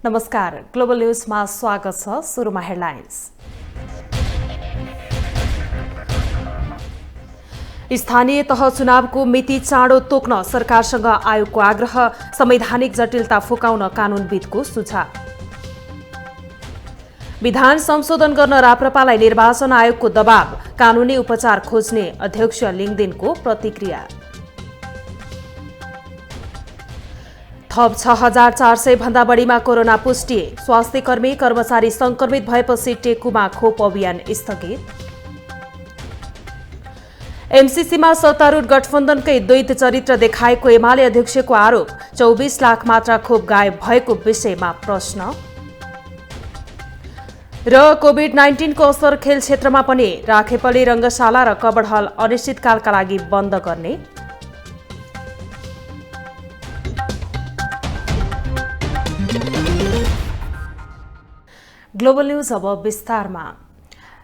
नमस्कार, ग्लोबल न्यूजमा स्वागत छ। सुरुमा हेडलाइन्स। स्थानीय तह चुनावको मिति चाँडो तोक्न सरकारसँग आयोगको आग्रह, संवैधानिक जटिलता फुकाउन कानूनविदको सुझाव। विधान संशोधन गर्न राप्रपालाई निर्वाचन आयोगको दबाव, कानूनी उपचार खोज्ने अध्यक्ष लिङदेनको प्रतिक्रिया। थप 6,400 भन्दा बढीमा कोरोना पुष्टि, स्वास्थ्यकर्मी कर्मचारी संक्रमित भएपछि टेकुमा खोप अभियान स्थगित। एमसीसीमा सत्तारूढ गठबन्धनकै द्वैत चरित्र देखाएको एमाले अध्यक्षको आरोप, 24 लाख मात्रा खोप गायब भएको विषयमा प्रश्न। र कोभिड-19 को असर खेल क्षेत्रमा पनि, राखेपल्ली रंगशाला र कबड हल अनिश्चितकालका लागि बन्द गर्ने। ग्लोबल न्यूज अब विस्तारमा।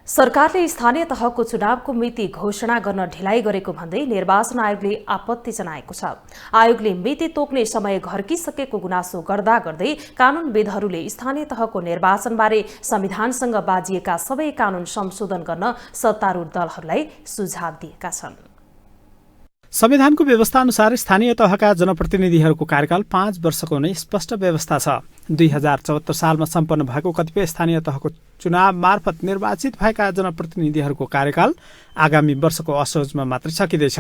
सरकारले स्थानीय तहको चुनावको मिति घोषणा गर्न ढिलाइ गरेको भन्दै निर्वाचन आयोगले आपत्ति जनाएको छ। आयोगले मिति तोक्ने समय घर्किसकेको गुनासो गर्दा गर्दै कानूनविदहरूले स्थानीय तहको निर्वाचनबारे संविधानसँग बाजिएका सबै कानून संशोधन गर्न सत्तारूढ दलहरूलाई सुझाव दिएका छन्। संविधानको व्यवस्था अनुसार स्थानीय तहका जनप्रतिनिधिहरूको कार्यकाल 5 वर्षको हुने स्पष्ट व्यवस्था छ। 2074 सालमा सम्पन्न भएको कतिपय स्थानीय तहको चुनाव मार्फत निर्वाचित भएका जनप्रतिनिधिहरूको कार्यकाल आगामी वर्षको असोजमा मात्र सकिँदैछ।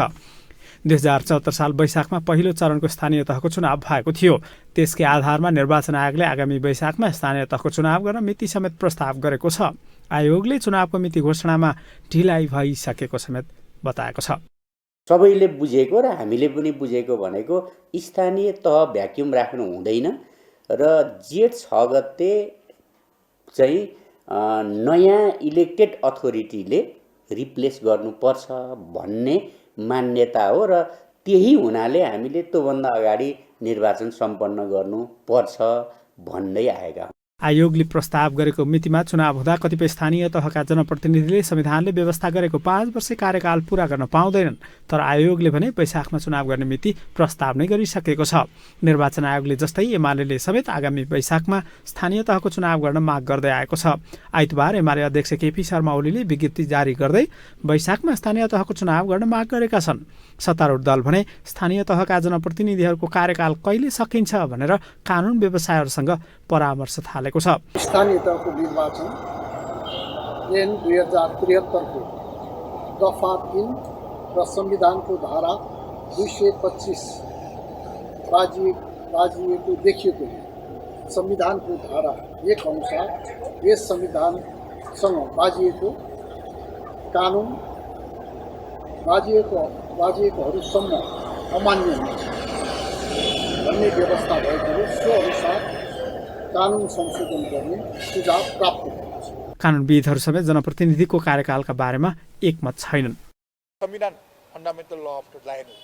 2074 साल वैशाखमा पहिलो चरणको स्थानीय तहको चुनाव भएको थियो। त्यसकै आधारमा निर्वाचन आयोगले आगामी वैशाखमा स्थानीय तहको चुनाव गर्न मिति समेत प्रस्ताव गरेको छ। आयोगले चुनावको मिति घोषणामा ढिलाइ भइसकेको समेत बताएको छ। सबैले बुझेको र हामीले पनि बुझेको भनेको स्थानीय तह भ्याक्युम राख्नु हुँदैन र जेठ 6 गते चाहिँ नयाँ इलेक्टेड अथोरिटीले रिप्लेस गर्नुपर्छ भन्ने मान्यता हो र त्यही हुनाले हामीले त्योभन्दा अगाडि निर्वाचन सम्पन्न गर्नुपर्छ भन्दै आएका हौँ। आयोगले प्रस्ताव गरेको मितिमा चुनाव हुँदा कतिपय स्थानीय तहका जनप्रतिनिधिले संविधानले व्यवस्था गरेको 5 वर्ष कार्यकाल पूरा गर्न पाउँदैनन्। तर आयोगले भने वैशाखमा चुनाव गर्ने मिति प्रस्ताव नै गरिसकेको छ। निर्वाचन आयोगले जस्तै एमाले समेत आगामी वैशाखमा स्थानीय तहको चुनाव गर्न माग गर्दै आएको छ। आइतबार एमाले अध्यक्ष केपी शर्मा ओलीले विज्ञप्ति जारी गर्दै वैशाखमा स्थानीय तहको चुनाव गर्न माग गरेका छन्। सत्तारूढ दल भने स्थानीय तहका जनप्रतिनिधिहरूको कार्यकाल कहिले सकिन्छ भनेर कानून व्यवसायहरूसँग परामर्श थालेको छ। स्थानीय तहको निर्वाचन ऐन 2073 को दफा 3 र संविधानको धारा 225 बाजिएको देखिएको संविधानको धारा 1 अनुसार यस संविधानसँग बाजिएको कानुन बाजिएकोहरूसम्म अमान्य हुन्छ भन्ने व्यवस्था भएकोले सो अनुसार कानून संशोधन गर्ने सुझाव प्राप्त भएको छ। कानूनविदहरू समेत जनप्रतिनिधिको कार्यकालका बारेमा एकमत छैनन्। संविधान fundamental law of the land हो,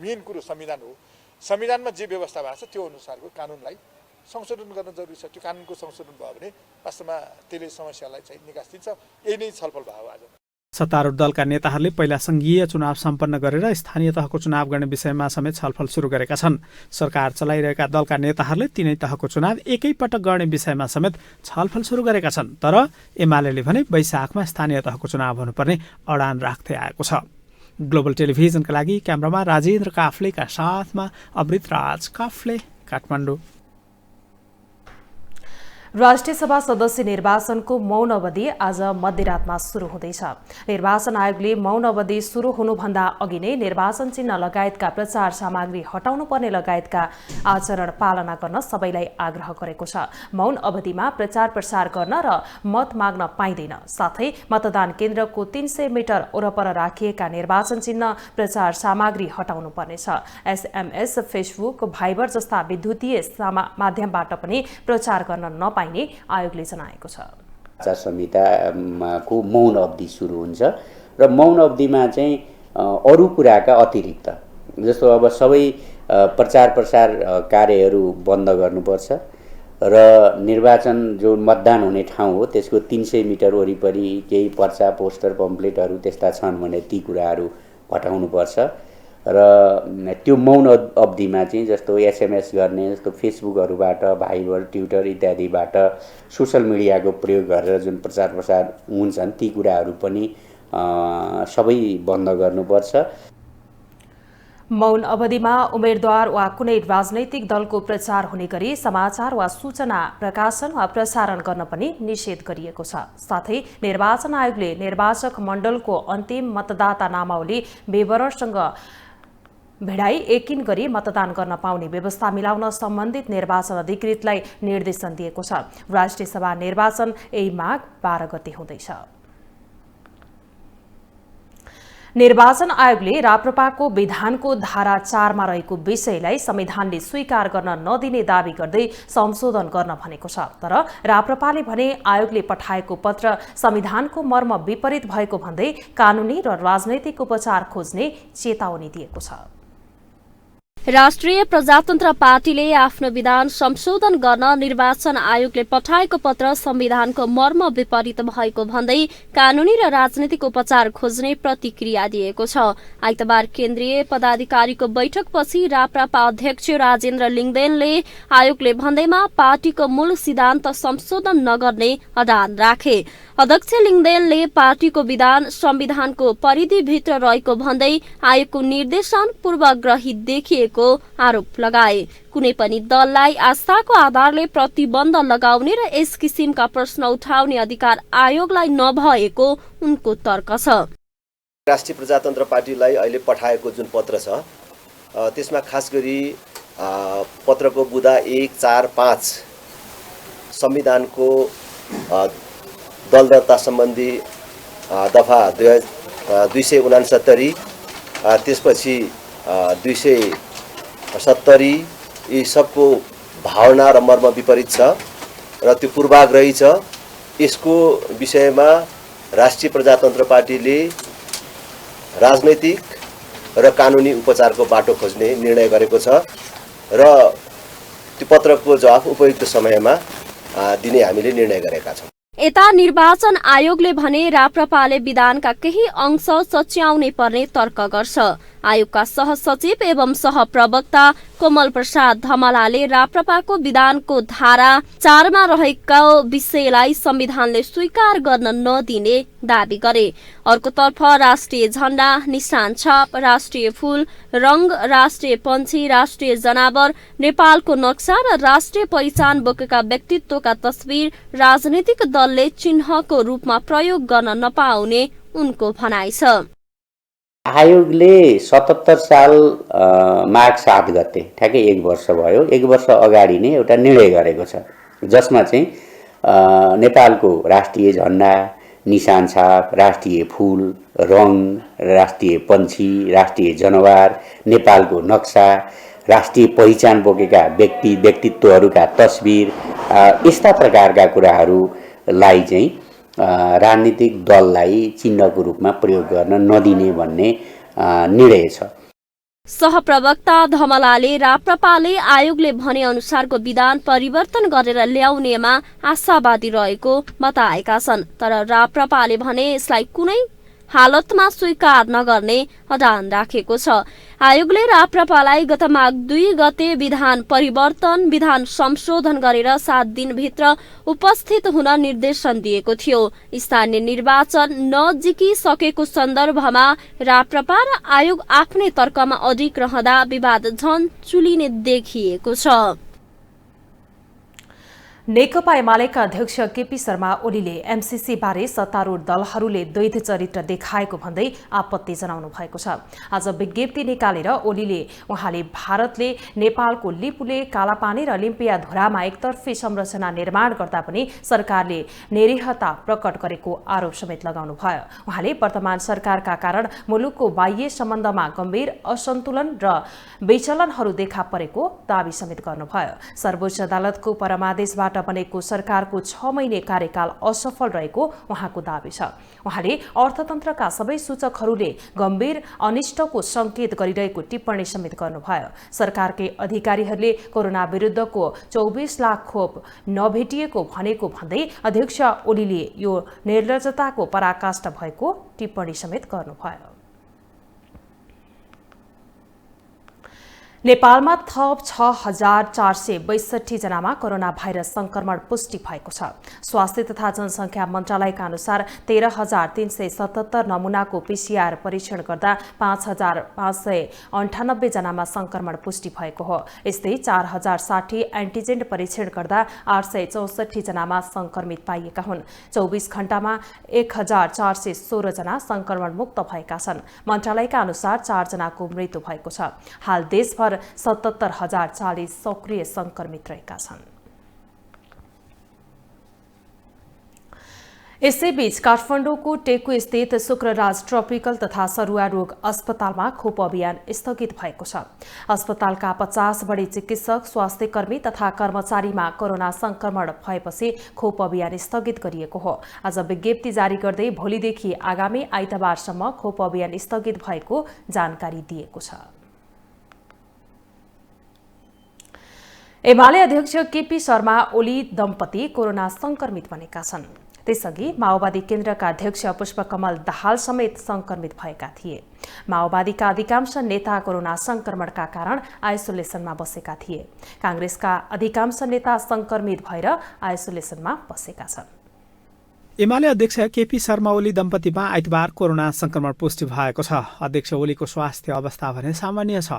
मेन कुरो संविधान हो। संविधानमा जे व्यवस्था भएको छ त्यो अनुसारको कानुनलाई संशोधन गर्न जरुरी छ। त्यो कानुनको संशोधन भयो भने वास्तवमा त्यसले समस्यालाई चाहिँ निकास दिन्छ। यही नै छलफल भयो आज। सत्तारूढ दलका नेताहरूले पहिला संघीय चुनाव सम्पन्न गरेर स्थानीय तहको चुनाव गर्ने विषयमा समेत छलफल सुरु गरेका छन्। सरकार चलाइरहेका दलका नेताहरूले तीनै तहको चुनाव एकैपटक गर्ने विषयमा समेत छलफल सुरु गरेका छन्। तर एमाले भने वैशाखमा स्थानीय तहको चुनाव हुनुपर्ने अडान राख्दै आएको छ। ग्लोबल टेलिभिजनका लागि क्यामेरामा राजेन्द्र काफ्लेका साथमा अमृत राज काफ्ले, काठमाडौँ। राष्ट्रिय सभा सदस्य निर्वाचनको मौन अवधि आज मध्यरातमा सुरु हुँदैछ। निर्वाचन आयोगले मौन अवधि सुरु हुनुभन्दा अघि नै निर्वाचन चिन्ह लगायतका प्रचार सामग्री हटाउनुपर्ने लगायतका आचरण पालना गर्न सबैलाई आग्रह गरेको छ। मौन अवधिमा प्रचार प्रसार गर्न र मत माग्न पाइँदैन। साथै मतदान केन्द्रको 300 मिटर वरपर राखिएका निर्वाचन चिन्ह प्रचार सामग्री हटाउनुपर्नेछ। एसएमएस, फेसबुक, भाइबर जस्ता विद्युतीय माध्यमबाट पनि प्रचार गर्न नपाइने आयोगले जनाएको छ। आचार संहिताको मौन अवधि सुरु हुन्छ र मौन अवधिमा चाहिँ अरू कुराका अतिरिक्त जस्तो अब सबै प्रचार प्रसार कार्यहरू बन्द गर्नुपर्छ र निर्वाचन जो मतदान हुने ठाउँ हो त्यसको 300 मिटर वरिपरि केही पर्चा, पोस्टर, पम्पलेटहरू त्यस्ता छन् भने ती कुराहरू हटाउनुपर्छ र त्यो मौन अवधिमा चाहिँ जस्तो एसएमएस गर्ने, जस्तो फेसबुकहरूबाट, भाइबर, ट्विटर इत्यादिबाट सोसल मिडियाको प्रयोग गरेर जुन प्रचार प्रसार हुन्छन् ती कुराहरू पनि सबै बन्द गर्नुपर्छ। मौन अवधिमा उम्मेदवार वा कुनै राजनैतिक दलको प्रचार हुने गरी समाचार वा सूचना प्रकाशन वा प्रसारण गर्न पनि निषेध गरिएको छ। साथै निर्वाचन आयोगले निर्वाचक मण्डलको अन्तिम मतदाता नामावली विवरणसँग भिडाई एकिन गरी मतदान गर्न पाउने व्यवस्था मिलाउन सम्बन्धित निर्वाचन अधिकृतलाई निर्देशन दिएको छ। राष्ट्रिय सभा निर्वाचन यही माघ 12 गते हुँदैछ। निर्वाचन आयोगले राप्रपाको विधानको धारा 4 मा रहेको विषयलाई संविधानले स्वीकार गर्न नदिने दावी गर्दै संशोधन गर्न भनेको छ। तर राप्रपाले भने आयोगले पठाएको पत्र संविधानको मर्म विपरीत भएको भन्दै कानूनी र राजनैतिक उपचार खोज्ने चेतावनी दिएको छ। राष्ट्रिय प्रजातन्त्र पार्टीले आफ्नो विधान संशोधन गर्न निर्वाचन आयोगले पठाएको पत्र संविधानको मर्म विपरीत भएको भन्दै कानूनी र राजनीतिक उपचार खोज्ने प्रतिक्रिया दिएको छ। आइतबार केन्द्रीय पदाधिकारीको बैठकपछि राप्रपा अध्यक्ष राजेन्द्र लिङदेनले आयोगले भन्दैमा पार्टीको मूल सिद्धान्त संशोधन नगर्ने अडान राखे। अध्यक्ष लिङदेनले पार्टीको विधान संविधानको परिधिभित्र रहेको भन्दै आयोगको निर्देशन पूर्वग्रही देखिएको आरोप लगाए। कुनै पनि दललाई आस्थाको आधारले प्रतिबन्ध लगाउने र यस किसिमका प्रश्न उठाउने अधिकार आयोगलाई नभएको उनको तर्क छ। राष्ट्रिय प्रजातन्त्र पार्टीलाई अहिले पठाएको जुन पत्र छ त्यसमा खास गरी पत्रको बुँदा 1, 4, 5 संविधानको दल दर्ता सम्बन्धी दफा 269 त्यसपछि 270 यी सबको भावना र मर्म विपरीत छ र त्यो पूर्वाग्रही छ। यसको विषयमा राष्ट्रिय प्रजातन्त्र पार्टीले राजनैतिक र कानुनी उपचारको बाटो खोज्ने निर्णय गरेको छ र त्यो पत्रको जवाफ उपयुक्त समयमा दिने हामीले निर्णय गरेका छौँ। यता निर्वाचन आयोगले भने राप्रपाले विधानका केही अंश सच्याउनै पर्ने तर्क गर्छ। आयोगका सहसचिव एवं सहप्रवक्ता कोमल प्रसाद धमलाले राप्रपाको विधानको धारा 4 मा रहेको विषयलाई संविधानले स्वीकार गर्न नदिने दावी गरे। अर्कोतर्फ राष्ट्रिय झण्डा, निशान छाप, राष्ट्रिय फूल, रंग, राष्ट्रिय पंक्षी, राष्ट्रिय जनावर, नेपालको नक्सा र राष्ट्रिय पहिचान बोकेका व्यक्तित्वका तस्बिर राजनीतिक दलले चिन्हको रूपमा प्रयोग गर्न नपाउने उनको भनाइ छ। आयोगले 77 साल माघ 7 गते ठ्याक्कै 1 वर्ष भयो, 1 वर्ष अगाडि नै एउटा निर्णय गरेको छ जसमा चाहिँ नेपालको राष्ट्रिय झण्डा, निशान छाप, राष्ट्रिय फूल, रङ, राष्ट्रिय पंक्षी, राष्ट्रिय जनावर, नेपालको नक्सा, राष्ट्रिय पहिचान बोकेका व्यक्तित्वहरूका तस्बिर यस्ता प्रकारका कुराहरूलाई चाहिँ राजनीतिक दललाई चिन्हको रूपमा प्रयोग गर्न नदिने भन्ने निर्णय छ। सहप्रवक्ता धमलाले राप्रपाले आयोगले भने अनुसारको विधान परिवर्तन गरेर ल्याउनेमा आशावादी रहेको बताएका छन्। तर राप्रपाले भने यसलाई कुनै हालतमा स्वीकार नगर्ने अडान राखेको छ। आयोगले राप्रपालाई गत माघ 2 गते विधान परिवर्तन, विधान संशोधन गरेर 7 दिनभित्र उपस्थित हुन निर्देशन दिएको थियो। स्थानीय निर्वाचन नजिकिसकेको सन्दर्भमा राप्रपा र आयोग आफ्नै तर्कमा अडिग रहँदा विवाद झन चुलिने देखिएको छ। नेकपा एमालेका अध्यक्ष केपी शर्मा ओलीले एमसीसी बारे सत्तारूढ दलहरूले द्वैध चरित्र देखाएको भन्दै आपत्ति जनाउनु भएको छ। आज विज्ञप्ति निकालेर ओलीले उहाँले भारतले नेपालको लिपुले, कालापानी र लिम्पिया धुरामा एकतर्फी संरचना निर्माण गर्दा पनि सरकारले निरीहता प्रकट गरेको आरोप समेत लगाउनु भयो। उहाँले वर्तमान सरकारका कारण मुलुकको बाह्य सम्बन्धमा गम्भीर असन्तुलन र विचलनहरू देखा परेको दावी समेत गर्नुभयो। सर्वोच्च अदालतको परमादेशबाट बनेको सरकारको 6 महिने कार्यकाल असफल रहेको उहाँको दावी छ। उहाँले अर्थतन्त्रका सबै सूचकहरूले गम्भीर अनिष्टको संकेत गरिरहेको टिप्पणी समेत गर्नुभयो। सरकारकै अधिकारीहरूले कोरोना विरुद्धको 24 लाख खोप नभेटिएको भनेको भन्दै अध्यक्ष ओलीले यो निर्लज्जताको पराकाष्ठा भएको टिप्पणी समेत गर्नुभयो। नेपालमा थप 6,462 जनामा कोरोना भाइरस संक्रमण पुष्टि भएको छ। स्वास्थ्य तथा जनसङ्ख्या मन्त्रालयका अनुसार 13,377 नमुनाको पीसीआर परीक्षण गर्दा 5,598 जनामा संक्रमण पुष्टि भएको हो। यस्तै 4,060 एन्टिजेन परीक्षण गर्दा 864 जनामा संक्रमित पाइएका हुन्। 24 घण्टामा 1,416 जना संक्रमण मुक्त भएका छन्। मन्त्रालयका अनुसार 4 जनाको मृत्यु भएको छ। हाल देशभर 77,040 सक्रिय संक्रमित रहेका छन्। यसैबीच काठमाडौँको टेकु स्थित शुक्रराज ट्रपिकल तथा सरुवा रोग अस्पतालमा खोप अभियान स्थगित भएको छ। अस्पतालका 50 बढी चिकित्सक, स्वास्थ्यकर्मी तथा कर्मचारीमा कोरोना संक्रमण भएपछि खोप अभियान स्थगित गरिएको हो। आज विज्ञप्ति जारी गर्दै भोलिदेखि आगामी आइतबारसम्म खोप अभियान स्थगित भएको जानकारी दिएको छ। एमाले अध्यक्ष केपी शर्मा ओली दम्पति कोरोना संक्रमित बनेका छन्। त्यसअघि माओवादी केन्द्रका अध्यक्ष पुष्पकमल दाहाल समेत संक्रमित भएका थिए। माओवादीका अधिकांश नेता कोरोना संक्रमणका कारण आइसोलेसनमा बसेका थिए। कांग्रेसका अधिकांश नेता संक्रमित भएर आइसोलेसनमा बसेका छन्। एमाले अध्यक्ष केपी शर्मा ओली दम्पतिमा आइतबार कोरोना संक्रमण पुष्टि भएको छ। अध्यक्ष ओलीको स्वास्थ्य अवस्था भने सामान्य छ।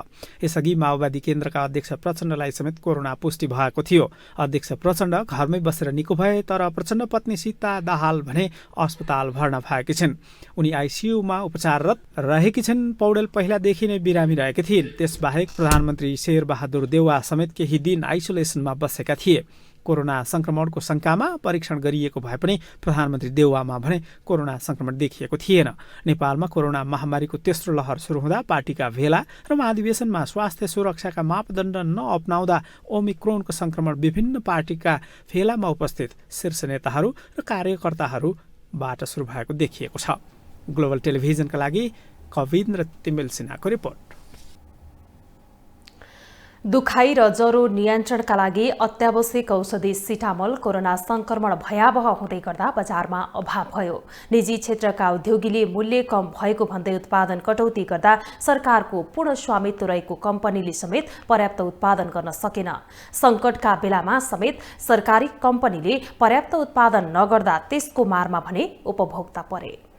यसअघि माओवादी केन्द्रका अध्यक्ष प्रचण्डलाई समेत कोरोना पुष्टि भएको थियो। अध्यक्ष प्रचण्ड घरमै बसेर निको भए, तर प्रचण्ड पत्नी सीता दाहाल भने अस्पताल भर्ना भएकी छिन्। उनी आइसियुमा उपचाररत रहेकी छिन्। पौडेल पहिलादेखि नै बिरामी रहेकी थिइन्। त्यसबाहेक प्रधानमन्त्री शेरबहादुर देउवा समेत केही दिन आइसोलेसनमा बसेका थिए। कोरोना संक्रमणको शंकामा परीक्षण गरिएको भए पनि प्रधानमन्त्री देउवामा भने कोरोना संक्रमण देखिएको थिएन। नेपालमा कोरोना महामारीको तेस्रो लहर सुरु हुँदा पार्टीका भेला र महाधिवेशनमा स्वास्थ्य सुरक्षाका मापदण्ड नअपनाउँदा ओमिक्रोनको संक्रमण विभिन्न पार्टीका भेलामा उपस्थित शीर्ष नेताहरू र कार्यकर्ताहरूबाट सुरु भएको देखिएको छ। ग्लोबल टेलिभिजनका लागि कविन्द्र तिमेल सिन्हाको रिपोर्ट। दुखाइ र ज्वरो नियन्त्रणका लागि अत्यावश्यक औषधि सिटामोल कोरोना संक्रमण भयावह हुँदै गर्दा बजारमा अभाव भयो। निजी क्षेत्रका उद्योगीले मूल्य कम भएको भन्दै उत्पादन कटौती गर्दा सरकारको पूर्ण स्वामित्व रहेको कम्पनीले समेत पर्याप्त उत्पादन गर्न सकेन। संकटका बेलामा समेत सरकारी कम्पनीले पर्याप्त उत्पादन नगर्दा त्यसको मारमा भने उपभोक्ता परे।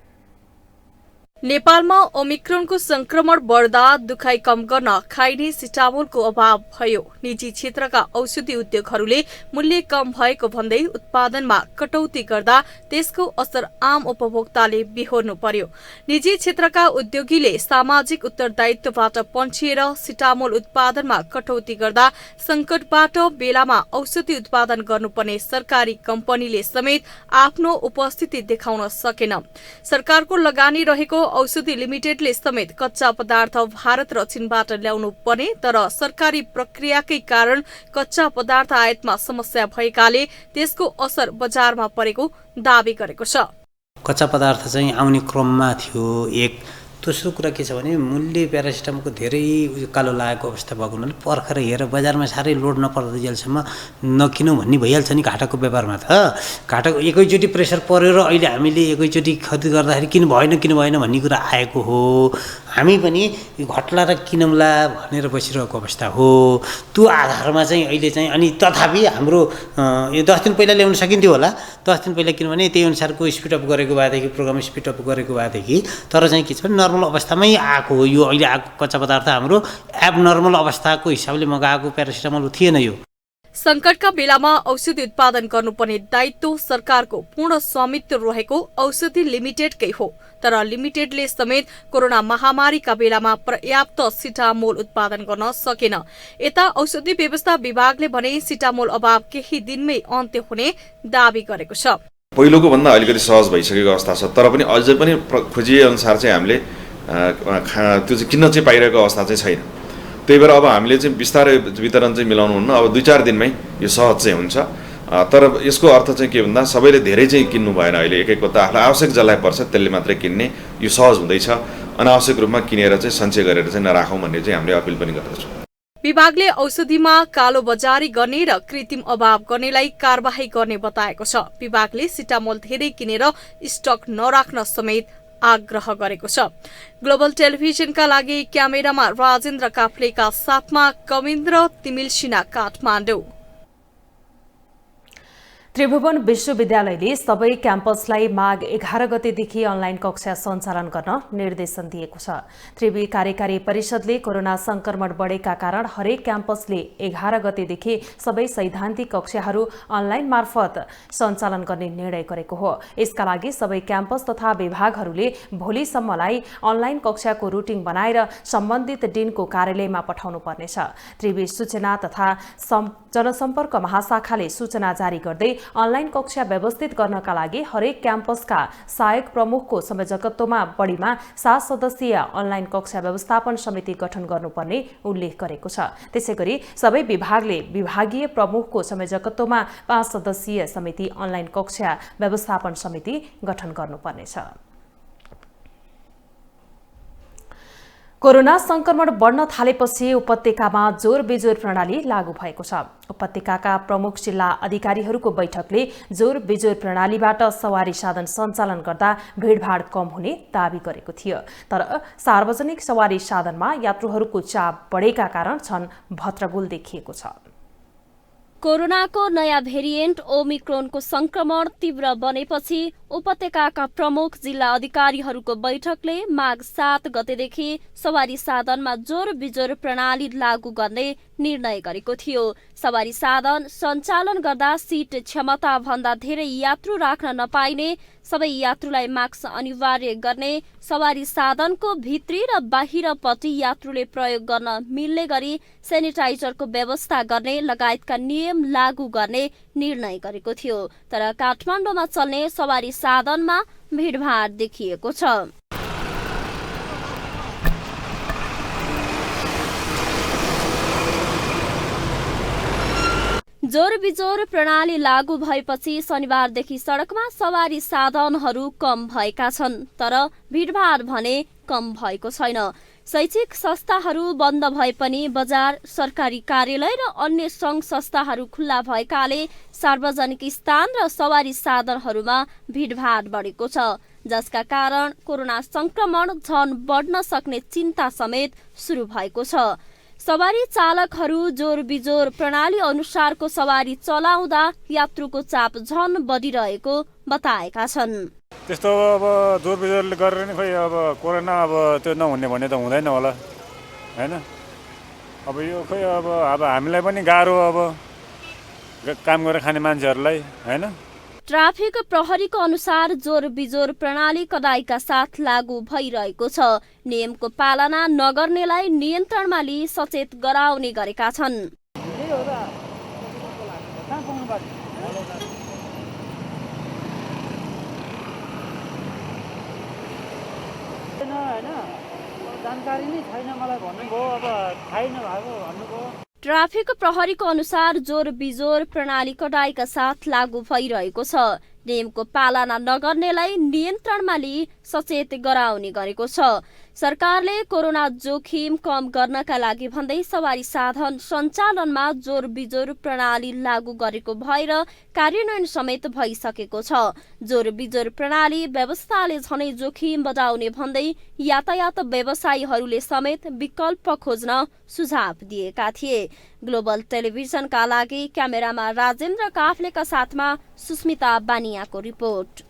नेपालमा ओमिक्रोनको संक्रमण बढ्दा दुखाइ कम गर्न खाइने सिटामोलको अभाव भयो। निजी क्षेत्रका औषधि उद्योगहरूले मूल्य कम भएको भन्दै उत्पादनमा कटौती गर्दा त्यसको असर आम उपभोक्ताले बिहोर्नु पर्यो। निजी क्षेत्रका उद्योगीले सामाजिक उत्तरदायित्वबाट पन्छिएर सिटामोल उत्पादनमा कटौती गर्दा संकटबाट बेलामा औषधि उत्पादन गर्नुपर्ने सरकारी कम्पनीले समेत आफ्नो उपस्थिति देखाउन सकेन। सरकारको लगानी रहेको औषधि लिमिटेडले समेत कच्चा पदार्थ भारत र चीनबाट ल्याउनु पर्ने, तर सरकारी प्रक्रियाकै कारण कच्चा पदार्थ आयातमा समस्या भएकाले त्यसको असर बजारमा परेको दावी गरेको छ। कच्चा पदार्थ चाहिँ आउने क्रममा थियो एक। दोस्रो कुरा के छ भने मूल्य प्यारासिटामोलको धेरै कालो लागेको अवस्था भएको हुनाले पर्खेर हेरेर बजारमा साह्रै लोड नपर्दा जेलसम्म नकिनौँ भन्ने भइहाल्छ नि। घाटाको व्यापारमा त घाटाको एकैचोटि प्रेसर पऱ्यो र अहिले हामीले एकैचोटि खरिद गर्दाखेरि किन भएन भन्ने कुरा आएको हो। हामी पनि घट्ला र किनौँला भनेर बसिरहेको अवस्था हो। त्यो आधारमा चाहिँ अहिले चाहिँ अनि तथापि हाम्रो यो 10 दिन पहिला ल्याउन सकिन्थ्यो होला। 10 दिन पहिला किनभने त्यही अनुसारको स्पिडअप गरेको भएदेखि प्रोग्राम स्पिडअप गरेको भएदेखि, तर चाहिँ के छ नर्मल अवस्थामै आएको हो। यो अहिले आएको कच्चा पदार्थ हाम्रो एब नर्मल अवस्थाको हिसाबले मगाएको प्यारासिटामोल थिएन। यो संकटका बेलामा औषधि उत्पादन गर्नुपर्ने दायित्व सरकारको पूर्ण स्वामित्व रहेको औषधि लिमिटेडकै हो, तर लिमिटेडले समेत कोरोना महामारीका बेलामा पर्याप्त सिटामोल उत्पादन गर्न सकेन। यता औषधि व्यवस्था विभागले भने सिटामोल अभाव केही दिनमै अन्त्य हुने दावी गरेको छ। पहिलोको भन्दा अलिकति सहज भइसकेको अवस्था छ, तर पनि अझै पनि खोजिए अनुसार चाहिँ हामीले त्यो चाहिँ किन्न चाहिँ पाइरहेको अवस्था चाहिँ छैन। त्यही भएर अब हामीले चाहिँ बिस्तारै वितरण चाहिँ मिलाउनु हुन्न। अब 2-4 दिनमै यो सहज चाहिँ हुन्छ। तर यसको अर्थ चाहिँ के भन्दा सबैले धेरै चाहिँ किन्नु भएन। अहिले एक त आफूलाई आवश्यक जसलाई पर्छ त्यसले मात्रै किन्ने यो सहज हुँदैछ। अनावश्यक रूपमा किनेर चाहिँ सञ्चय गरेर चाहिँ नराखौँ भन्ने चाहिँ हामीले अपिल पनि गर्दछौँ। विभागले औषधिमा कालो बजारी गर्ने र कृत्रिम अभाव गर्नेलाई कारबाही गर्ने बताएको छ। विभागले सिटामोल धेरै किनेर स्टक नराख्न समेत आग्रह गरेको छ। ग्लोबल टेलिभिजनका लागि क्यामेरामा राजेन्द्र काफ्लेका साथमा कविन्द्र तिमिल सिन्हा, काठमाडौँ। त्रिभुवन विश्वविद्यालयले सबै क्याम्पसलाई माघ 11 गतेदेखि अनलाइन कक्षा सञ्चालन गर्न निर्देशन दिएको छ। त्रिवी कार्यकारी परिषदले कोरोना संक्रमण बढेका कारण हरेक क्याम्पसले 11 गतेदेखि सबै सैद्धान्तिक कक्षाहरू अनलाइन मार्फत सञ्चालन गर्ने निर्णय गरेको हो। यसका लागि सबै क्याम्पस तथा विभागहरूले भोलिसम्मलाई अनलाइन कक्षाको रुटिन बनाएर सम्बन्धित डिनको कार्यालयमा पठाउनु पर्नेछ। त्रिवी सूचना तथा जनसम्पर्क महाशाखाले सूचना जारी गर्दै अनलाइन कक्षा व्यवस्थित गर्नका लागि हरेक क्याम्पसका सहायक प्रमुखको संयोजकत्वमा बढीमा 7 सदस्यीय अनलाइन कक्षा व्यवस्थापन समिति गठन गर्नुपर्ने उल्लेख गरेको छ। त्यसैगरी सबै विभागले विभागीय प्रमुखको संयोजकत्वमा 5 सदस्यीय समिति अनलाइन कक्षा व्यवस्थापन समिति गठन गर्नुपर्नेछ। कोरोना संक्रमण बढ्न थालेपछि उपत्यकामा जोर बिजोर प्रणाली लागू भएको छ। उपत्यकाका प्रमुख जिल्ला अधिकारीहरूको बैठकले जोर बिजोर प्रणालीबाट सवारी साधन सञ्चालन गर्दा भीडभाड कम हुने दावी गरेको थियो। तर सार्वजनिक सवारी साधनमा यात्रुहरूको चाप बढेका कारण छन् भत्रगुल देखिएको छ। कोरोनाको नयाँ भेरिएन्ट ओमिक्रोनको संक्रमण तीव्र बनेपछि उपत्यकाका प्रमुख जिल्ला अधिकारीहरूको बैठकले माघ 7 गतेदेखि सवारी साधनमा जोर बिजोर प्रणाली लागू गर्ने निर्णय गरेको थियो। सवारी साधन सञ्चालन गर्दा सीट क्षमता भन्दा धेरै यात्रु राख्न नपाइने, सबै यात्रुलाई मास्क अनिवार्य गर्ने, सवारी साधनको भित्री र बाहिरपट्टि यात्रुले प्रयोग गर्न मिल्ने गरी सेनिटाइजरको व्यवस्था गर्ने लगायतका नियम लागू गर्ने निर्णय गरेको थियो। तर काठमाडौँमा चल्ने सवारी साधनमा भीडभाड देखिएको छ। जोर बिजोर प्रणाली लागू भएपछि शनिबारदेखि सडकमा सवारी साधनहरू कम भएका छन्, तर भीडभाड भने कम भएको छैन। शैक्षिक संस्थाहरू बन्द भए पनि बजार, सरकारी कार्यालय र अन्य सङ्घ संस्थाहरू खुल्ला भएकाले सार्वजनिक स्थान र सवारी साधनहरूमा भीडभाड बढेको छ, जसका कारण कोरोना संक्रमण झन बढ्न सक्ने चिन्ता समेत सुरु भएको छ। सवारी चालकहरू जोर बिजोर प्रणाली अनुसारको सवारी चलाउँदा यात्रुको चाप झन बढिरहेको बताएका छन्। त्यस्तो अब जोर बिजोर गरेर नि खोइ अब कोरोना अब त्यो नहुने भने त हुँदैन होला हैन। अब यो खोइ अब हामीलाई पनि गाह्रो, अब काम गरेर खाने मान्छेहरूलाई हैन। ट्राफिक प्रहरीको अनुसार जोर बिजोर प्रणाली कडाइका साथ लागू भइरहेको छ। नियमको पालना नगर्नेलाई नियन्त्रणमा लिई सचेत गराउने गरेका छन्। जानकारी नै छैन मलाई भन्नुभयो, अब थाहै नभएको भन्नुभयो। ट्राफिक प्रहरीको अनुसार जोर बिजोर प्रणाली कडाइका साथ लागू भइरहेको छ। नियमको पालना नगर्नेलाई नियन्त्रणमा लिई सचेत गराउने गरेको छ। सरकारले कोरोना जोखिम कम गर्नका लागि भन्दै सवारी साधन सञ्चालनमा जोर बिजोर प्रणाली लागू गरेको भएर कार्यान्वयन समेत भइसकेको छ। जोर बिजोर प्रणाली व्यवस्थाले झनै जोखिम बढाउने भन्दै यातायात व्यवसायीहरूले समेत विकल्प खोज्न सुझाव दिएका थिए। ग्लोबल टेलिभिजनका लागि क्यामेरामा राजेन्द्र काफ्लेका साथमा सुस्मिता बानियाको रिपोर्ट।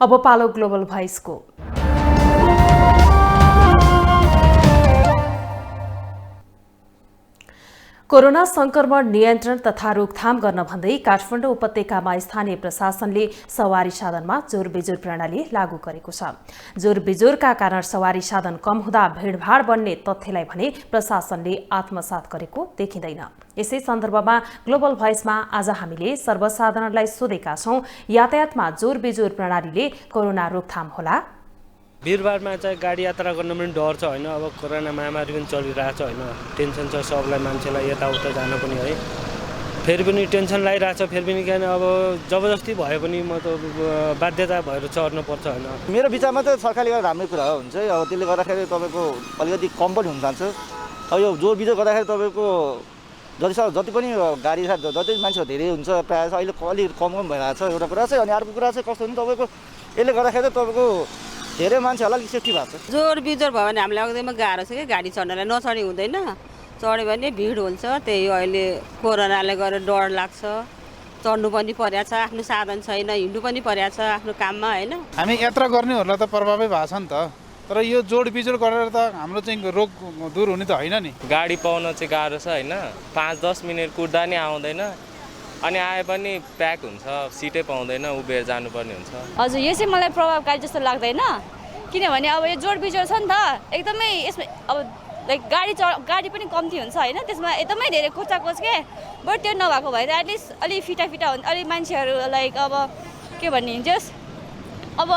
अब पालो ग्लोबल भोइसको। कोरोना संक्रमण नियन्त्रण तथा रोकथाम गर्न भन्दै काठमाडौँ उपत्यकामा स्थानीय प्रशासनले सवारी साधनमा जोर बिजोर प्रणाली लागू गरेको छ। जोर बिजोरका कारण सवारी साधन कम हुँदा भीडभाड बढ्ने तथ्यलाई भने प्रशासनले आत्मसात गरेको देखिँदैन। यसै सन्दर्भमा ग्लोबल भोइसमा आज हामीले सर्वसाधारणलाई सोधेका छौं, यातायातमा जोर बिजोर प्रणालीले कोरोना रोकथाम होला? भिडभाडमा चाहिँ गाडी यात्रा गर्न पनि डर छ होइन। अब कोरोना महामारी पनि चलिरहेछ होइन, टेन्सन छ सबलाई, मान्छेलाई यताउता जान पनि है। फेरि पनि टेन्सन लागिरहेछ, फेरि पनि किन अब जबरजस्ती भए पनि म त बाध्यता भएर चढ्नुपर्छ होइन। मेरो विचारमा त सरकारले गर्दा राम्रै कुरा हो हुन्छ। अब त्यसले गर्दाखेरि तपाईँको अलिकति कम पनि हुन जान्छ। अब यो जोर बिजोर गर्दाखेरि तपाईँको जति पनि गाडी जति मान्छेहरू धेरै हुन्छ प्रायः अहिले अलिक कम भइरहेको छ एउटा कुरा चाहिँ। अनि अर्को कुरा चाहिँ कस्तो भने तपाईँको यसले गर्दाखेरि चाहिँ तपाईँको धेरै मान्छेहरूलाई अलिक सेफ्टी भएको छ। जोर बिजोर भयो भने हामीलाई एकदमै गाह्रो छ कि गाडी चढ्नलाई नचढी हुँदैन, चढ्यो भने भिड हुन्छ। त्यही अहिले कोरोनाले गरेर डर लाग्छ, चढ्नु पनि परेको छ, आफ्नो साधन छैन, हिँड्नु पनि परेको छ आफ्नो काममा होइन। हामी यात्रा गर्नेहरूलाई त प्रभावै भएको छ नि त, तर यो जोड बिजोड गरेर त हाम्रो चाहिँ रोग दूर हुने त होइन नि। गाडी पाउन चाहिँ गाह्रो छ होइन, 5-10 मिनट कुद्दा नि आउँदैन, अनि आए पनि प्याक हुन्छ, सिटै पाउँदैन, उभिएर जानुपर्ने हुन्छ। हजुर यो चाहिँ मलाई प्रभावकारी जस्तो लाग्दैन, किनभने अब यो जोड बिजोड छ नि त एकदमै, यसमा अब लाइक गाडी पनि कम्ती हुन्छ होइन, त्यसमा एकदमै धेरै कोचाकोच के। बट त्यो नभएको भए त एटलिस्ट अलिक फिटा हुन्छ, अलिक मान्छेहरू लाइक अब के भन्ने जस अब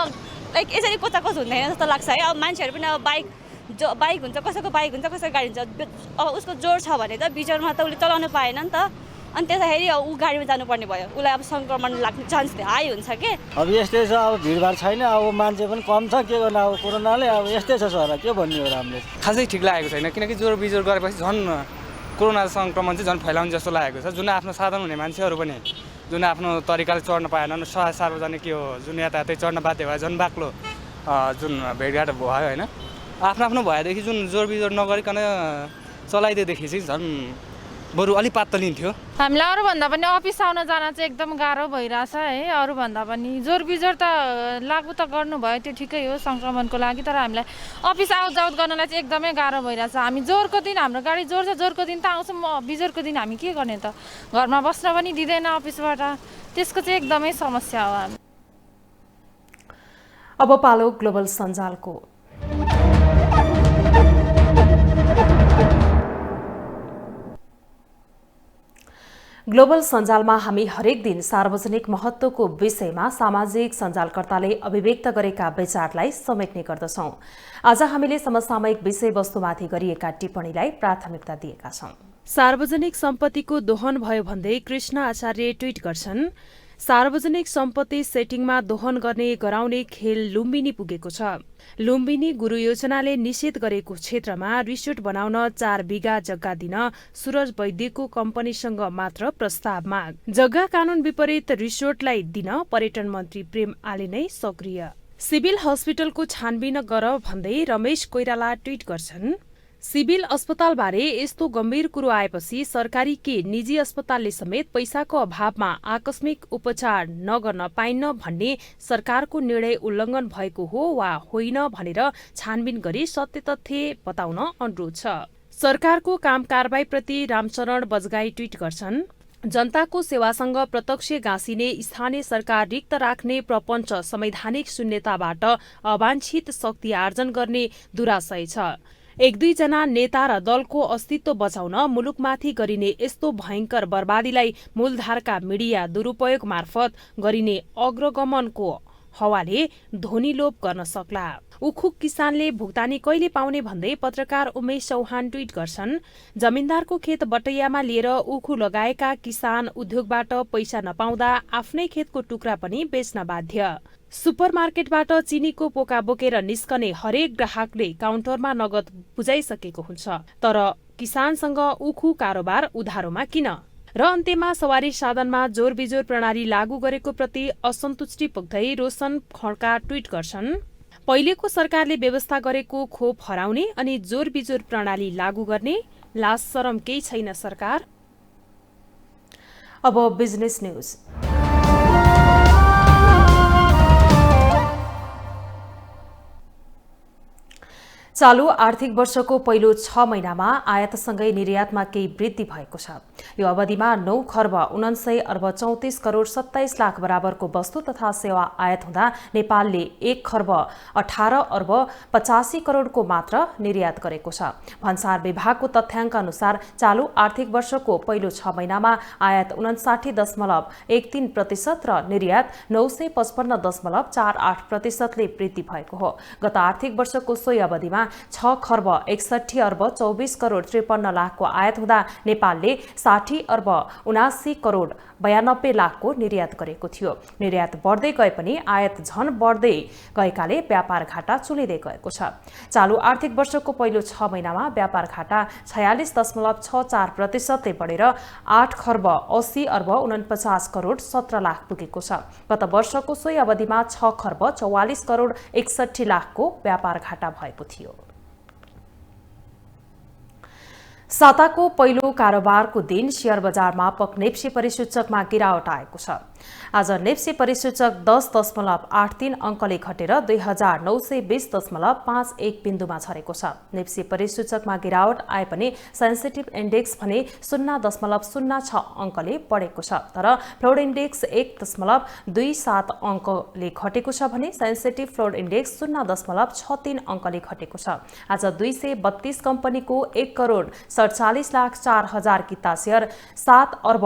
लाइक यसरी कोचाकोच हुँदैन जस्तो लाग्छ है। अब मान्छेहरू पनि अब बाइक हुन्छ, कसैको बाइक हुन्छ, कसैको गाडी हुन्छ, अब उसको जोड छ भने त बिजोडमा त उसले चलाउनु पाएन नि त, अनि त्यसैखेरि ऊ गाडीमा जानुपर्ने भयो, उसलाई अब सङ्क्रमण लाग्ने चान्स हाई हुन्छ कि। अब यस्तै छ, अब भिडभाड छैन, अब मान्छे पनि कम छ, के गर्नु अब कोरोनाले अब यस्तै छ सर, के भन्ने हो हामीले। खासै ठिक लागेको छैन, किनकि जोड बिजोड गरेपछि झन् कोरोना सङ्क्रमण चाहिँ झन् फैलाउने जस्तो लागेको छ। जुन आफ्नो साधन हुने मान्छेहरू पनि जुन आफ्नो तरिकाले चढ्न पाएनन्, सार्वजनिक यो जुन यातायातै चढ्न बाध्य भयो, झन् बाक्लो जुन भेटघाट भयो होइन, आफ्नो भएदेखि जुन जोड बिजोड नगरिकन चलाइदिएदेखि चाहिँ झन् बरु अलिक पातलिन्थ्यो। हामीलाई अरूभन्दा पनि अफिस आउन जान चाहिँ एकदम गाह्रो भइरहेछ है। अरूभन्दा पनि जोड बिजोड त लागु त गर्नुभयो, त्यो ठिकै हो सङ्क्रमणको लागि, तर हामीलाई अफिस आउट गर्नलाई चाहिँ एकदमै गाह्रो भइरहेछ। हामी जोरको दिन हाम्रो गाडी जोड छ, जोरको दिन त आउँछौँ, बिजोरको दिन हामी के गर्ने त, घरमा बस्न पनि दिँदैन अफिसबाट, त्यसको चाहिँ एकदमै समस्या हो। हामी अब पालो ग्लोबल सञ्जालको। ग्लोबल सञ्जालमा हामी हरेक दिन सार्वजनिक महत्त्वको विषयमा सामाजिक सञ्जालकर्ताले अभिव्यक्त गरेका विचारलाई समेट्ने गर्दछौं। आज हामीले समसामयिक विषयवस्तुमाथि गरिएका टिप्पणीलाई प्राथमिकता दिएका छौं। सार्वजनिक सम्पत्तिको दोहन भयो भन्दै कृष्ण आचार्य ट्वीट गर्छन्, सार्वजनिक सम्पत्ति सेटिङमा दोहन गर्ने गराउने खेल लुम्बिनी पुगेको छ। लुम्बिनी गुरु योजनाले निषेध गरेको क्षेत्रमा रिसोर्ट बनाउन 4 बिघा जग्गा दिन सूरज वैद्यको कम्पनीसँग मात्र प्रस्ताव माग। जग्गा कानून विपरीत रिसोर्टलाई दिन पर्यटन मन्त्री प्रेम आले नै सक्रिय। सिभिल हस्पिटलको छानबिन गर भन्दै रमेश कोइराला ट्वीट गर्छन्, सिभिल अस्पतालबारे यस्तो गम्भीर कुरो आएपछि सरकारी के निजी अस्पतालले समेत पैसाको अभावमा आकस्मिक उपचार नगर्न पाइन्न भन्ने सरकारको निर्णय उल्लङ्घन भएको हो वा होइन भनेर छानबिन गरी सत्य तथ्य बताउन अनुरोध छ। सरकारको काम कारबाहीप्रति रामचरण बजगाई ट्वीट गर्छन्, जनताको सेवासँग प्रत्यक्ष गाँसिने स्थानीय सरकार रिक्त राख्ने प्रपञ्च संवैधानिक शून्यताबाट अवाञ्छित शक्ति आर्जन गर्ने दुराशय छ। 1-2 जना नेता र दलको अस्तित्व बचाउन मुलुकमाथि गरिने यस्तो भयंकर बर्बादीलाई मूलधारका मिडिया दुरूपयोग मार्फत गरिने अग्रगमनको हवाले ध्वनिलोप गर्न सक्ला। उखु किसानले भुक्तानी कहिले पाउने भन्दै पत्रकार उमेश चौहान ट्वीट गर्छन्, जमिनदारको खेत बटैयामा लिएर उखु लगाएका किसान उद्योगबाट पैसा नपाउँदा आफ्नै खेतको टुक्रा पनि बेच्न बाध्य। सुपरमार्केटबाट चिनीको पोका बोकेर निस्कने हरेक ग्राहकले काउन्टरमा नगद बुझाइसकेको हुन्छ, तर किसानसँग उखु कारोबार उधारोमा किन? र अन्त्यमा सवारी साधनमा जोर बिजोर प्रणाली लागू गरेको प्रति असन्तुष्टि पुग्दै रोशन खड्का ट्वीट गर्छन्, पहिलेको सरकारले व्यवस्था गरेको खोप हराउने अनि जोर बिजोर प्रणाली लागू गर्ने लाज शरम केही छैन सरकार। अब बिजनेस न्यूज। चालू आर्थिक वर्षको पहिलो 6 महिनामा आयातसँगै निर्यातमा केही वृद्धि भएको छ। यो अवधिमा 9 खर्ब 99 अर्ब 34 करोड 27 लाख बराबरको वस्तु तथा सेवा आयात हुँदा नेपालले 1 खर्ब 18 अर्ब 85 करोडको मात्र निर्यात गरेको छ। भन्सार विभागको तथ्याङ्क अनुसार चालू आर्थिक वर्षको पहिलो 6 महिनामा आयात 59.13% र निर्यात 955.48% ले वृद्धि भएको हो। गत आर्थिक वर्षको सोही अवधिमा 6 खर्ब 61 अर्ब 24 करोड 53 लाखको आयात हुँदा नेपालले 60 अर्ब 79 करोड 92 लाखको निर्यात गरेको थियो। निर्यात बढ्दै गए पनि आयात झन बढ्दै गएकाले व्यापार घाटा चुलिँदै गएको छ। चालू आर्थिक वर्षको पहिलो 6 महिनामा व्यापार घाटा 46.64% बढेर 8 खर्ब 80 अर्ब 49 करोड 17 लाख पुगेको छ। गत वर्षको सोही अवधिमा 6 खर्ब 44 करोड 61 लाखको व्यापार घाटा भएको थियो। साताको पहिलो कारोबारको दिन शेयर बजारमा नेप्सी परिसूचकमा गिरावट आएको छ। आज नेप्सी परिसूचक 10.83 अङ्कले घटेर 2920.51 बिन्दुमा झरेको छ। नेप्सी परिसूचकमा गिरावट आए पनि सेन्सिटिभ इन्डेक्स भने 0.06 अङ्कले बढेको छ। तर फ्लोड इन्डेक्स 1.27 अङ्कले घटेको छ भने सेन्सिटिभ फ्लोड इन्डेक्स 0.63 अङ्कले घटेको छ। आज 232 कम्पनीको 1 करोड 47,04,000 किता शेयर 7 अर्ब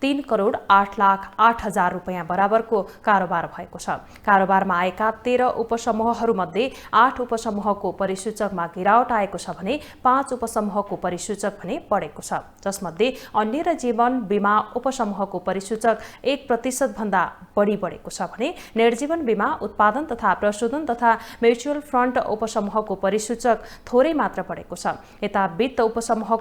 3 करोड 8,08,000 रुपैयाँ बराबरको कारोबार भएको छ। कारोबारमा आएका 13 उपसमूहहरूमध्ये 8 उपसमूहको परिसूचकमा गिरावट आएको छ भने 5 उपसमूहको परिसूचक भने बढेको छ। जसमध्ये अन्य र जीवन बीमा उपसमूहको परिसूचक 1% भन्दा बढी बढेको छ भने निर्जीवन बीमा उत्पादन तथा प्रशोधन तथा म्युचुअल फन्ड उपसमूहको परिसूचक थोरै मात्र बढेको छ। यता वित्त उपसमूहको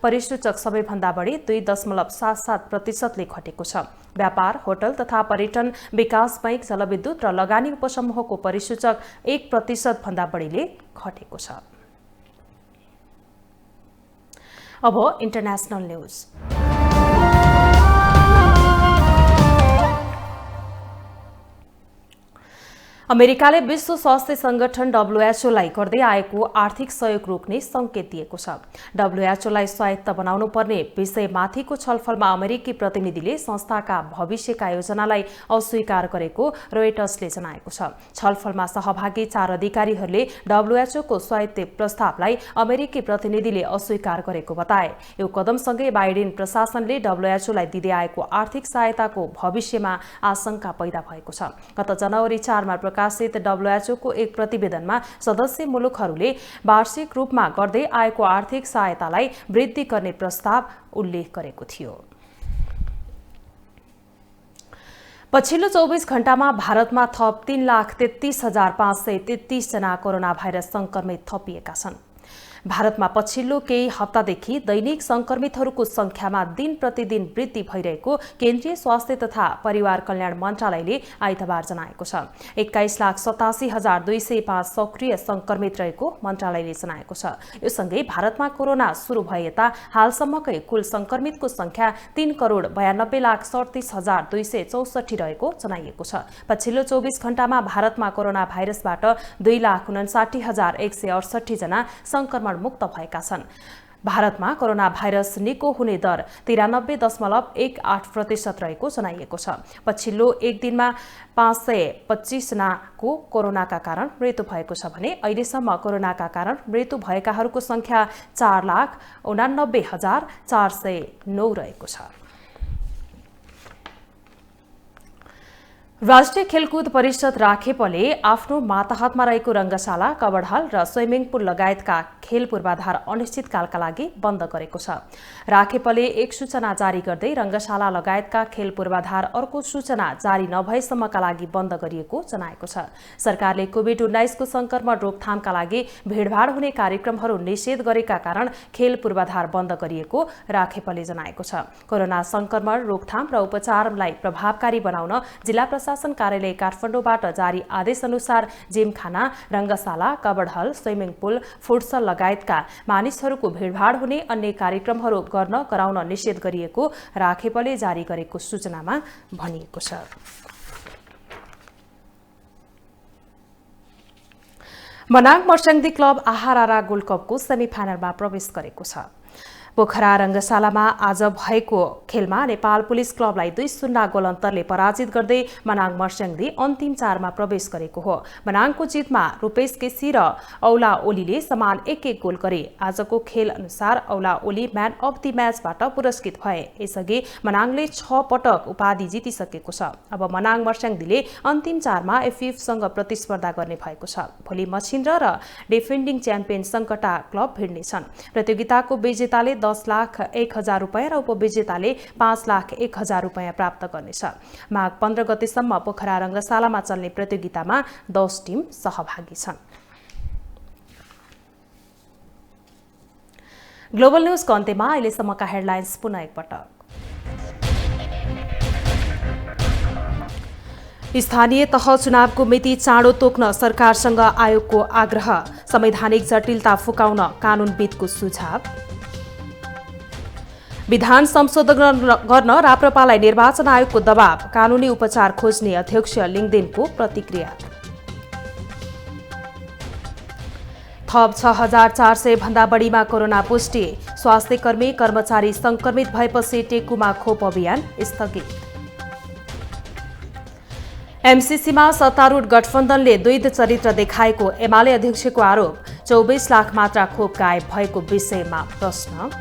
परिसूचक सबैभन्दा बढी 2.77% ले घटेको छ। व्यापार, होटल तथा पर्यटन, विकास बैंक, जलविद्युत र लगानी उपसमूहको परिसूचक 1% भन्दा बढीले घटेको छ। अब इन्टरनेशनल न्यूज। अमेरिकाले विश्व स्वास्थ्य संगठन WHO लाई गर्दै आएको आर्थिक सहयोग रोक्ने संकेत दिएको छ। WHO लाई स्वायत्त बनाउनु पर्ने विषयमाथिको छलफलमा अमेरिकी प्रतिनिधिले संस्थाका भविष्यका योजनालाई अस्वीकार गरेको रोयटर्सले जनाएको छ। छलफलमा सहभागी 4 अधिकारीहरूले WHO को स्वायत्त प्रस्तावलाई अमेरिकी प्रतिनिधिले अस्वीकार गरेको बताए। यो कदमसँगै बाइडेन प्रशासनले WHO लाई दिँदै आएको आर्थिक सहायताको भविष्यमा आशंका पैदा भएको छ। गत जनवरी 4 मा प्रकाशित WHO को एक प्रतिवेदनमा सदस्य मुलुकहरूले वार्षिक रूपमा गर्दै आएको आर्थिक सहायतालाई वृद्धि गर्ने प्रस्ताव उल्लेख गरेको थियो। पछिल्लो 24 घण्टामा भारतमा थप 3,33,533 जना कोरोना भाइरस संक्रमित थपिएका छन्। भारतमा पछिल्लो केही हप्तादेखि दैनिक संक्रमितहरूको संख्यामा दिन प्रतिदिन वृद्धि भइरहेको केन्द्रीय स्वास्थ्य तथा परिवार कल्याण मन्त्रालयले आइतबार जनाएको छ। 21,87,205 सक्रिय संक्रमित रहेको मन्त्रालयले जनाएको छ। यो सँगै भारतमा कोरोना सुरु भए यता हालसम्मकै कुल संक्रमितको संख्या 3,92,37,264 रहेको जनाइएको छ। पछिल्लो 24 घण्टामा भारतमा कोरोना भाइरसबाट 2,59,168 जना संक्रमण मुक्त भएका छन्। भारतमा कोरोना भाइरस निको हुने दर 93.18% रहेको जनाइएको छ। पछिल्लो एक दिनमा 525 जनाको कोरोनाका कारण मृत्यु भएको छ भने अहिलेसम्म कोरोनाका कारण मृत्यु भएकाहरूको संख्या 4,89,409 रहेको छ। राष्ट्रिय खेलकुद परिषद राखेपले आफ्नो मातहतमा रहेको रंगशाला, कबडहल र स्विमिङ पुल लगायतका खेल पूर्वाधार अनिश्चितकालका लागि बन्द गरेको छ। राखेपले एक सूचना जारी गर्दै रंगशाला लगायतका खेल पूर्वाधार अर्को सूचना जारी नभएसम्मका लागि बन्द गरिएको जनाएको छ। सरकारले कोभिड-19 को संक्रमण रोकथामका लागि भीडभाड हुने कार्यक्रमहरू निषेध गरेका कारण खेल पूर्वाधार बन्द गरिएको राखेपले जनाएको छ। कोरोना संक्रमण रोकथाम र उपचारलाई प्रभावकारी बनाउन जिल्ला प्रशासन कार्यालय काठमाडौँबाट जारी आदेश अनुसार जिमखाना, रंगशाला, कबडहल, स्विमिङ पुल, फुटसल लगायतका मानिसहरूको भीडभाड हुने अन्य कार्यक्रमहरू गर्न गराउन निषेध गरिएको राखेपले जारी गरेको सूचनामा भनिएको छ। मनाङ मर्स्याङ्दी क्लब आहारारा गोल्ड कपको सेमिफाइनलमा प्रवेश गरेको छ। पोखरा रङ्गशालामा आज भएको खेलमा नेपाल पुलिस क्लबलाई 2-0 गोल अन्तरले पराजित गर्दै मनाङ मर्स्याङदी अन्तिम 4मा प्रवेश गरेको हो। मनाङको जितमा रूपेश केसी र औला ओलीले समान 1-1 गोल गरे। आजको खेल अनुसार औला ओली म्यान अफ द म्याचबाट पुरस्कृत भए। यसअघि मनाङले 6 पटक उपाधि जितिसकेको छ। अब मनाङ मर्स्याङदीले अन्तिम 4मा एफएफसँग प्रतिस्पर्धा गर्ने भएको छ। भोलि मछिन्द्र र डिफेन्डिङ च्याम्पियन सङ्कटा क्लब भिड्नेछन्। प्रतियोगिताको विजेताले 10,01,000 रुपैयाँ र उपविजेताले 5,01,000 रुपैयाँ प्राप्त गर्नेछ। माघ 15 गतेसम्म पोखरा रङ्गशालामा चल्ने प्रतियोगितामा 10 टिम सहभागी छन्। ग्लोबल न्यूजको अन्त्यमा अहिलेसम्मका हेडलाइन्स पुनः एकपटक। स्थानीय तह चुनावको मिति चाँडो तोक्न सरकारसँग आयोगको आग्रह। संवैधानिक जटिलता फुकाउन कानूनविदको सुझाव। विधान संशोधन गर्न राप्रपालाई निर्वाचन आयोगको दबाव। कानूनी उपचार खोज्ने अध्यक्ष लिङदेनको प्रतिक्रिया। थप 6,400 भन्दा बढीमा कोरोना पुष्टि। स्वास्थ्यकर्मी कर्मचारी संक्रमित भएपछि टेकुमा खोप अभियान स्थगित। एमसीसीमा सत्तारूढ गठबन्धनले द्वैध चरित्र देखाएको एमाले अध्यक्षको आरोप। 24 लाख मात्रा खोप गायब भएको विषयमा प्रश्न।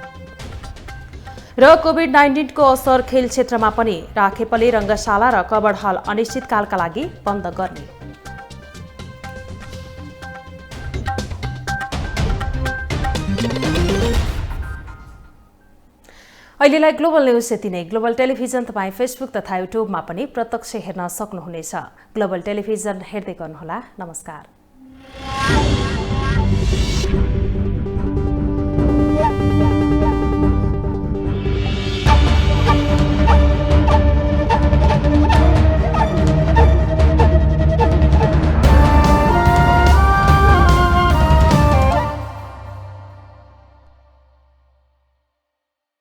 र कोभिड-19 को असर खेल क्षेत्रमा पनि। राखेपले रङ्गशाला र कबड हल अनिश्चितकालका लागि बन्द गर्ने। अहिलेलाई ग्लोबल न्यूज यति नै। ग्लोबल टेलिभिजन तपाईँ फेसबुक तथा युट्युबमा पनि प्रत्यक्ष हेर्न सक्नुहुनेछ। ग्लोबल टेलिभिजन हेर्दै गर्नुहोला। नमस्कार।